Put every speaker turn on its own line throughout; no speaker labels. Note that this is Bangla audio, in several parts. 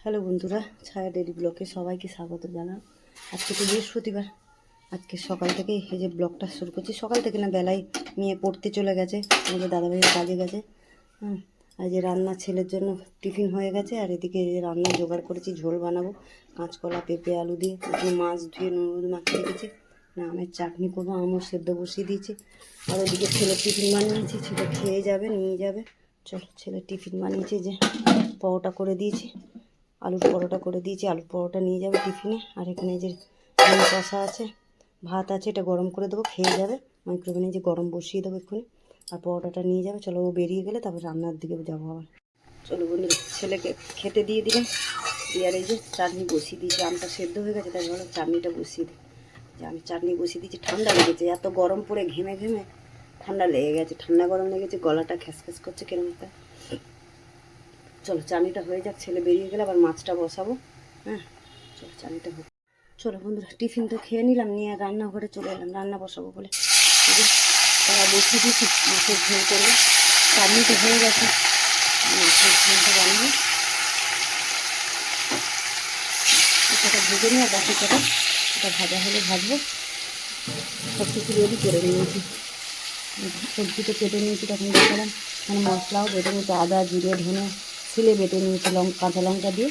হ্যালো বন্ধুরা, ছায়া ডেলি ব্লগে সবাইকে স্বাগত জানান। আজকে তো বৃহস্পতিবার। আজকে সকাল থেকে এই যে ব্লগটা শুরু করছি। সকাল থেকে না, বেলায় মেয়ে পড়তে চলে গেছে, আমাদের দাদাভাইয়ের কাজে গেছে। আর যে রান্না ছেলের জন্য টিফিন হয়ে গেছে, আর এদিকে রান্না জোগাড় করেছি। ঝোল বানাবো কাঁচকলা, পেঁপে, আলু দিয়ে। মাছ ধুয়ে নুন মাখিয়ে রেখেছি। না, আমের চাটনি করবো, আমও সেদ্ধ বসিয়ে দিয়েছি। আর ওদিকে ছেলে টিফিন বানিয়েছি, ছেলে খেয়ে যাবে, নিয়ে যাবে। চলো, ছেলে টিফিন বানিয়েছি, যে পরোটা করে দিয়েছি, আলুর পরোটা করে দিয়েছি। আলুর পরোটা নিয়ে যাবে টিফিনে। আর এখানে যে ডিম কষা আছে, ভাত আছে, এটা গরম করে দেবো, খেয়ে যাবে। মাইক্রোওভেনে যে গরম বসিয়ে দেবো এক্ষুনি। আর পরোটাটা নিয়ে যাবে। চলো, ও বেরিয়ে গেলে তারপর রান্নার দিকে যাবো আবার। চলো বন্ধুরা, ছেলেকে খেতে দিয়ে দিলাম। দিয়ে আর এই যে চাটনি বসিয়ে দিয়েছি। আমটা সেদ্ধ হয়ে গেছে, তাই ভাবলাম চাটনিটা বসিয়ে দিই। যে আমি চাটনি বসিয়ে দিয়েছি। ঠান্ডা লেগেছে, এত গরম পড়ে ঘেমে ঘেমে ঠান্ডা লেগে গেছে। ঠান্ডা গরম লেগেছে, গলাটা খ্যাসখ্যাস করছে কেরম একটা। চলো, চাটনিটা হয়ে যাক, ছেলে বেরিয়ে গেলে আবার মাছটা বসাবো। চলো, চাটনিটা হোক। চলো বন্ধুরা, টিফিন তো খেয়ে নিলাম, নিয়ে রান্নাঘরে চলে এলাম রান্না বসাবো বলে। তারা বসিয়ে দিয়েছি, মাছের ঝোল করবো। চাটনিটা হয়ে গেছে, মাছের ঝোলটা বানাবো। এটা ভেজে নিয়ে বাকি কটা এটা ভাজা হলে ভাজবো। সব কিছু রেডি করে নিয়েছি। সবজিটা কেটে নিয়েছি, তখন দেখালাম। মানে মশলাও বেটে নিয়েছি, আদা, জিরে, ধনে ছিলে বেটে নিয়েছি, কাঁচা লঙ্কা দিয়ে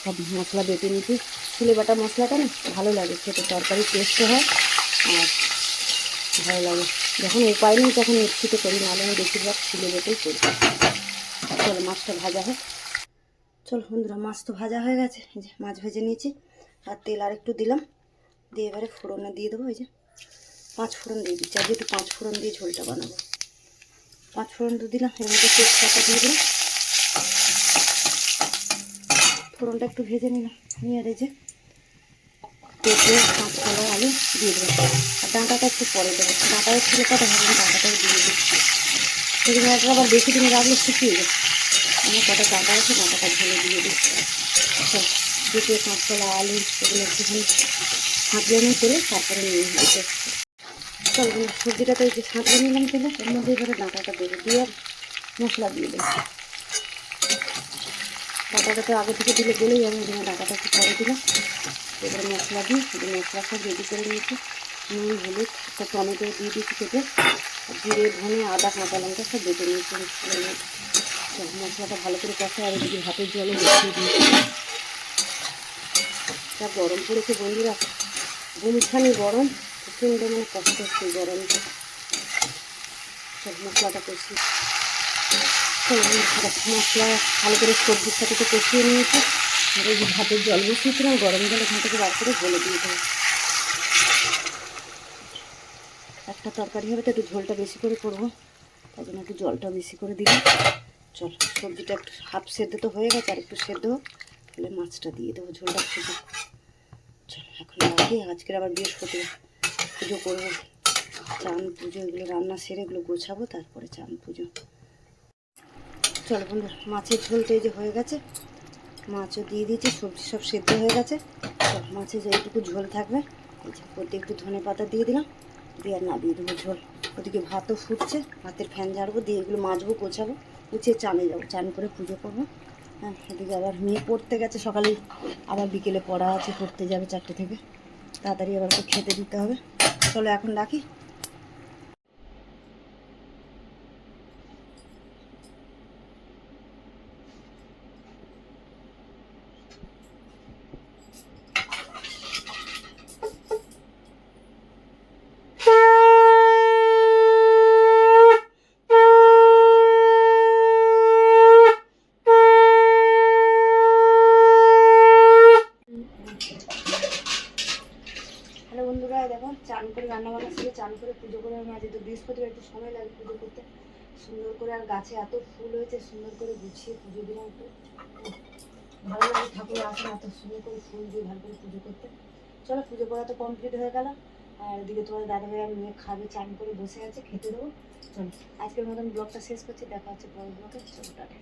সব মশলা বেটে নিয়েছি। ছিলে বাটা মশলাটা না ভালো লাগে খেতে, তরকারি টেস্টও হয় আর ভালো লাগে। যখন উপায় নেই তখন মিক্সিতে করি, নাহলে আমি বেশিরভাগ ছিলে বেটেই করি। চলো, মাছটা ভাজা হয়। চলো বন্ধুরা, মাছ তো ভাজা হয়ে গেছে। এই যে মাছ ভেজে নিয়েছি, আর তেল আর একটু দিলাম, দিয়ে এবারে ফোড়নে দিয়ে দেবো। এই যে 5 ফোড়ন দিয়ে দিচ্ছি, আর যেহেতু 5 ফোড়ন দিয়ে ঝোলটা বানাবো। 5 ফোড়ন তো দিলাম, এর মধ্যে তেজপাতা দিয়ে দিলাম। ফোড়নটা একটু ভেজে নিলাম, নিয়ে আর এই যে পেঁপে, কাঁচকলা, আলু দিয়ে দেবো। আর ডাঁটাটা একটু পরে দেবো, ডাঁটাও ছিল কটা ভাবলাম ডাঁটাটাও দিয়ে দিচ্ছি। সেদিন ডাঁটাটা আবার বেশি দিন রাখলে শুকিয়ে যায়। আমার কটা ডাঁটা আছে, ডাঁটাটা ঝোলে দিয়ে দিচ্ছি। পেঁপে, কাঁচকলা, আলু এগুলো একটুখানি সাঁতলে নিয়ে করে তারপরে নিয়ে দিতে। চল, সবজিটা তো এই যে সাঁতলে নিলাম তেলে, এর মধ্যে এবারে ডাঁটাটা দেবো, দিয়ে আর মশলা দিয়ে দেবো। ডাঁটাটা তো আগে থেকে দিলে গেলেই আমি ডাঁটাটা একটু পরে দিলাম। এবারে মশলা দিই, মশলা সব রেডি করে নিয়েছি। নুন, হলুদ, একটা টমেটো দিয়ে দিয়েছি কেটে, জিরে, ধনে, আদা, কাঁচা লঙ্কা সব বেটে নিয়েছি। মশলাটা ভালো করে কষে, আর এদিকে ভাতের জলও বসিয়ে দিয়েছি। যা গরম পড়েছে বন্ধুরা, গুমখানি গরম, প্রচণ্ড মানে কষ্ট হচ্ছে গরমটা। সব মশলাটা কষিয়ে মশলা ভালো করে সবজির সাথে তো কষিয়ে নিয়েছি। আর এই যে ভাতের জল বসিয়েছিলাম, গরম জল এখান থেকে বার করে বলে দিয়ে দেবো। একটা তরকারি হবে তো একটু ঝোলটা বেশি করে করবো, তাই জন্য একটু জলটা বেশি করে দিলাম। চল, সবজিটা একটু হাফ সেদ্ধ তো হয়ে গেছে, আর একটু সেদ্ধ তাহলে মাছটা দিয়ে দেবো, ঝোলটা সেদ্ধ। চল, এখন রাখি। আজকের আবার বৃহস্পতিবার, পুজো করবো, চান পুজো, এগুলো রান্না সেরে এগুলো গোছাবো, তারপরে চান পুজো। চলো বন্ধু, মাছের ঝোলটা এই যে হয়ে গেছে, মাছও দিয়ে দিয়েছি, সবজি সব সেদ্ধ হয়ে গেছে। চল, মাছে যে এইটুকু ঝোল থাকবে, এই যে ওতে একটু ধনে পাতা দিয়ে দিলাম, দিয়ে আর না দিয়ে দেবো ঝোল। ওদিকে ভাতও ফুটছে, ভাতের ফ্যান ঝাড়বো, দিয়ে এগুলো মাজবো, গোছাবো, গুছিয়ে চানে যাবো, চান করে পুজো করবো। এদিকে আবার মেয়ে পড়তে গেছে সকালেই, আবার বিকেলে পড়া আছে, পড়তে যাবে 4টে থেকে, তাড়াতাড়ি আবার ওকে খেতে দিতে হবে। চলো, এখন রাখি। হ্যালো বন্ধুরা, দেখো চান করে রান্নাবান্না ছিল, চান করে পুজো করে আমি, আজ তো বৃহস্পতিবার একটু সময় লাগে পুজো করতে সুন্দর করে। আর গাছে এত ফুল হয়েছে, সুন্দর করে গুছিয়ে পুজো দিলাম। একটু ভালো লাগে, ঠাকুর আসেন এত সুন্দর করে ফুল দিয়ে ভালো করে পুজো করতে। চলো, পুজো করা তো কমপ্লিট হয়ে গেল। আর এদিকে তোমার দাদাভাই আর মেয়ে খাবে, চান করে বসে আছে, খেতে দেবো। চলো, আজকের মতন ব্লগটা শেষ করছি, দেখা হচ্ছে পরের ব্লগে। চলো, টাটা।